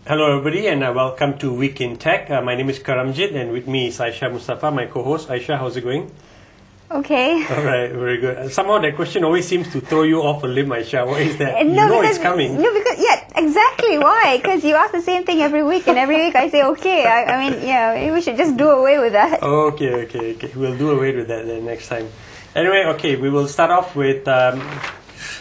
Hello everybody and welcome to Week in Tech. My name is Karamjit and with me is Aisha Mustafa, my co-host. Aisha, how's it going? Okay. Alright, very good. Somehow that question always seems to throw you off a limb, Aisha. What is that? It's coming. No, because, exactly. Why? Because you ask the same thing every week and every week I say, okay. I mean, maybe we should just do away with that. Okay. We'll do away with that then next time. Anyway, okay, we will start off with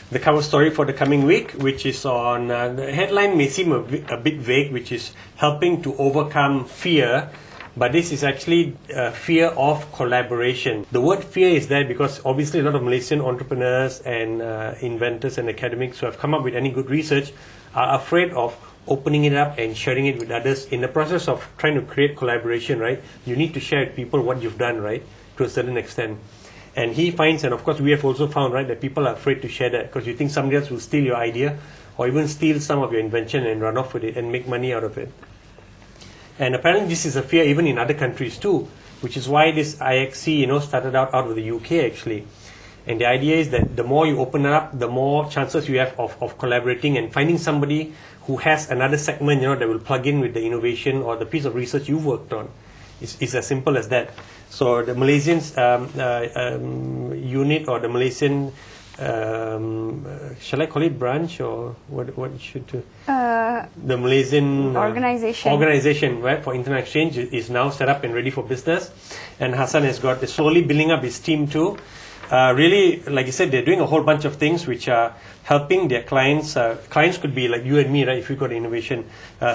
the cover story for the coming week, which is on, the headline may seem a bit vague, which is helping to overcome fear, but this is actually fear of collaboration. The word fear is there because obviously a lot of Malaysian entrepreneurs and inventors and academics who have come up with any good research are afraid of opening it up and sharing it with others. In the process of trying to create collaboration, right, you need to share with people what you've done, right, to a certain extent. And he finds, and of course we have also found, right, that people are afraid to share that because you think somebody else will steal your idea or even steal some of your invention and run off with it and make money out of it. And apparently this is a fear even in other countries too, which is why this IXC, started out of the UK actually. And the idea is that the more you open it up, the more chances you have of collaborating and finding somebody who has another segment, that will plug in with the innovation or the piece of research you've worked on. It's as simple as that. So the Malaysian unit or the Malaysian, shall I call it branch or what should do? The Malaysian organization, right, for internet exchange is now set up and ready for business. And Hassan is slowly building up his team too. Really, like you said, they're doing a whole bunch of things which are helping their clients. Clients could be like you and me, right, if we got innovation,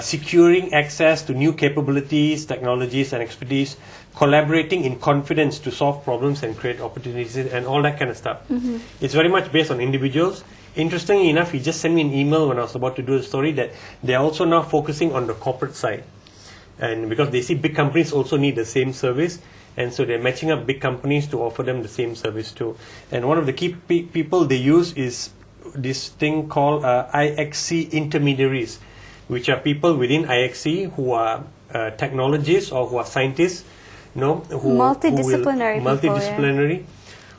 securing access to new capabilities, technologies and expertise, collaborating in confidence to solve problems and create opportunities and all that kind of stuff. Mm-hmm. It's very much based on individuals. Interestingly enough, he just sent me an email when I was about to do the story that they're also now focusing on the corporate side. And because they see big companies also need the same service, and so they're matching up big companies to offer them the same service too. And one of the key people they use is this thing called IXC intermediaries, which are people within IXC who are technologists or who are scientists, multidisciplinary,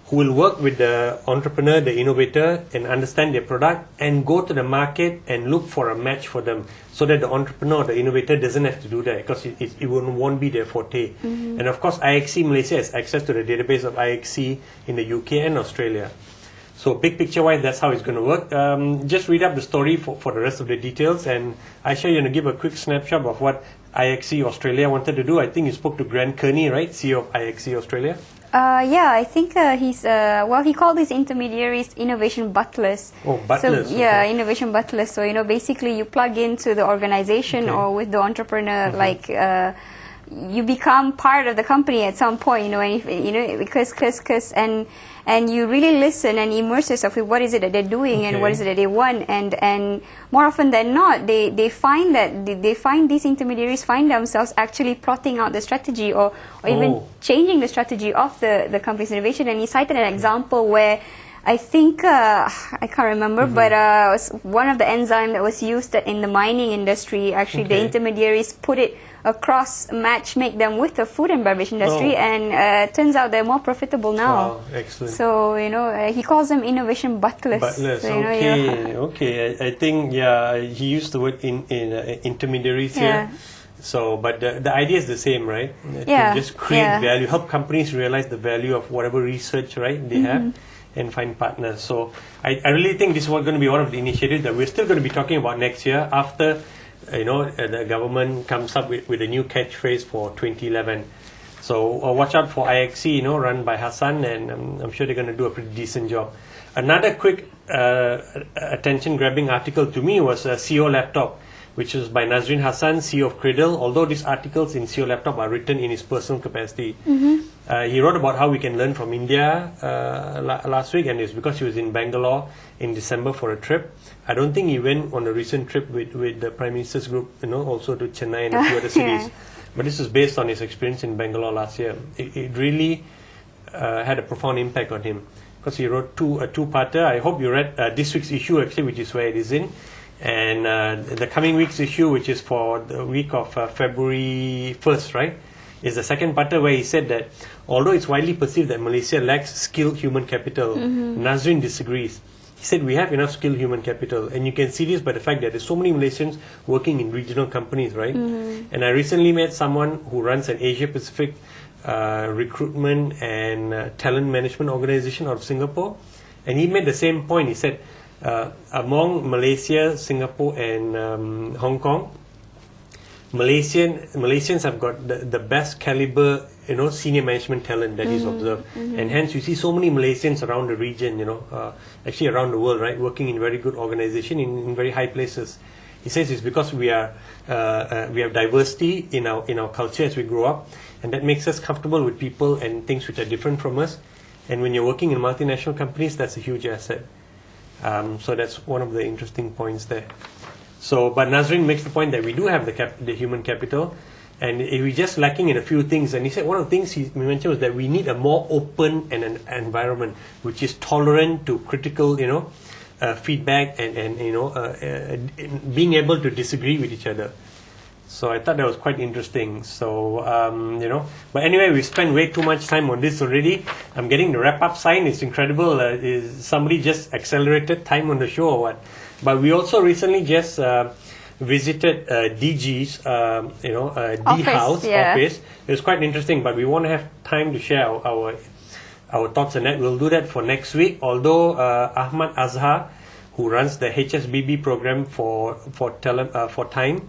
who will work with the entrepreneur, the innovator, and understand their product and go to the market and look for a match for them so that the entrepreneur, the innovator doesn't have to do that because it won't be their forte. Mm-hmm. And of course, IXC Malaysia has access to the database of IXC in the UK and Australia. So big picture-wise, that's how it's going to work. Just read up the story for the rest of the details. And Aisha, you're going to give a quick snapshot of what IXC Australia wanted to do. I think you spoke to Grant Kearney, right, CEO of IXC Australia? I think he called these intermediaries innovation butlers. Oh, butlers. So, innovation butlers. So, basically you plug into the organization or with the entrepreneur, mm-hmm. You become part of the company at some point, because and you really listen and immerse yourself with what is it that they're doing and what is it that they want, and more often than not they find these intermediaries find themselves actually plotting out the strategy or even changing the strategy of the company's innovation. And he cited an example where I think I can't remember, mm-hmm. but it was one of the enzyme that was used in the mining industry. Actually, the intermediaries put it across, make them with the food and beverage industry, and turns out they're more profitable now. Wow, excellent. So he calls them innovation butlers. Butlers, so, okay. I think he used the word intermediaries here. So, but the idea is the same, right? To just create value, help companies realize the value of whatever research, right, they have, and find partners. So, I really think this is going to be one of the initiatives that we're still going to be talking about next year after, the government comes up with a new catchphrase for 2011. So, watch out for IXC, run by Hassan, and I'm sure they're going to do a pretty decent job. Another quick attention-grabbing article to me was CEO Laptop, which was by Nazrin Hassan, CEO of Cradle, although these articles in CEO Laptop are written in his personal capacity. Mm-hmm. He wrote about how we can learn from India last week, and it's because he was in Bangalore in December for a trip. I don't think he went on a recent trip with the Prime Minister's group, also to Chennai and a few other cities. But this is based on his experience in Bangalore last year. It really had a profound impact on him because he wrote a two-parter. I hope you read this week's issue, actually, which is where it is in. And the coming week's issue, which is for the week of February 1st, right, is the second parter where he said that although it's widely perceived that Malaysia lacks skilled human capital, Nazrin disagrees. He said, we have enough skilled human capital. And you can see this by the fact that there's so many Malaysians working in regional companies, right? And I recently met someone who runs an Asia-Pacific recruitment and talent management organization out of Singapore. And he made the same point. He said, among Malaysia, Singapore and Hong Kong, Malaysians have got the best caliber, senior management talent that he's observed. And hence you see so many Malaysians around the region, actually around the world, right, working in very good organization in very high places. He says it's because we have diversity in our culture as we grow up, and that makes us comfortable with people and things which are different from us. And when you're working in multinational companies, that's a huge asset. So that's one of the interesting points there. So, but Nazrin makes the point that we do have the human capital, and we're just lacking in a few things. And he said one of the things he mentioned was that we need a more open and an environment which is tolerant to critical, feedback and being able to disagree with each other. So I thought that was quite interesting. So, but anyway, we spent way too much time on this already. I'm getting the wrap-up sign. It's incredible. Is somebody just accelerated time on the show or what? But we also recently just visited DG's, D-House office. It was quite interesting, but we want to have time to share our thoughts on that. We'll do that for next week. Although Ahmad Azhar, who runs the HSBB program for Telecom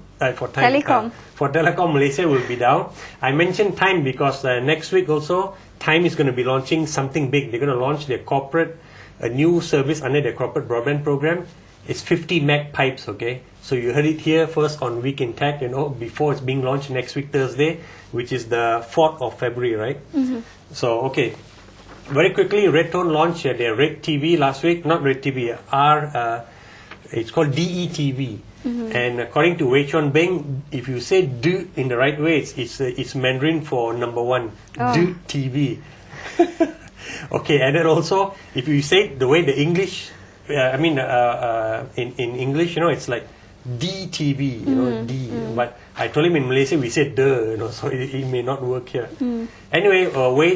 Malaysia, will be down. I mentioned Time because next week also Time is going to be launching something big. They're going to launch a new service under their corporate broadband program. It's 50 meg pipes, okay? So you heard it here first on Week in Tech, before it's being launched next week, Thursday, which is the 4th of February, right? So, okay. Very quickly, Redtone launched their Red TV last week. Not Red TV, it's called DETV. And according to Wei Chuan Beng, if you say Du in the right way, it's Mandarin for number one. Du TV. Okay, and then also, if you say it the way the English... in English, it's like DTV, D. But I told him in Malaysia we said the, so it may not work here. Anyway,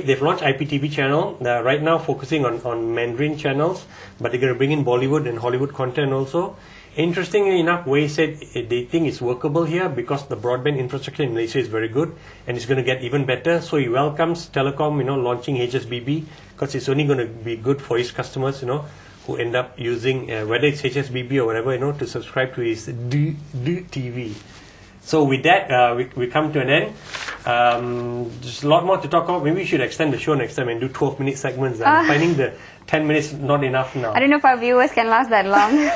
they've launched IPTV channel right now, focusing on Mandarin channels, but they're going to bring in Bollywood and Hollywood content also. Interestingly enough, Wei said they think it's workable here because the broadband infrastructure in Malaysia is very good and it's going to get even better. So he welcomes Telecom, launching HSBB because it's only going to be good for his customers, who end up using, whether it's HSBB or whatever, to subscribe to his Do TV. So with that, we come to an end. There's a lot more to talk about. Maybe we should extend the show next time and do 12-minute segments. I'm finding the 10 minutes not enough now. I don't know if our viewers can last that long.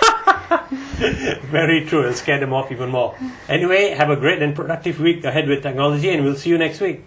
Very true. It'll scare them off even more. Anyway, have a great and productive week ahead with technology, and we'll see you next week.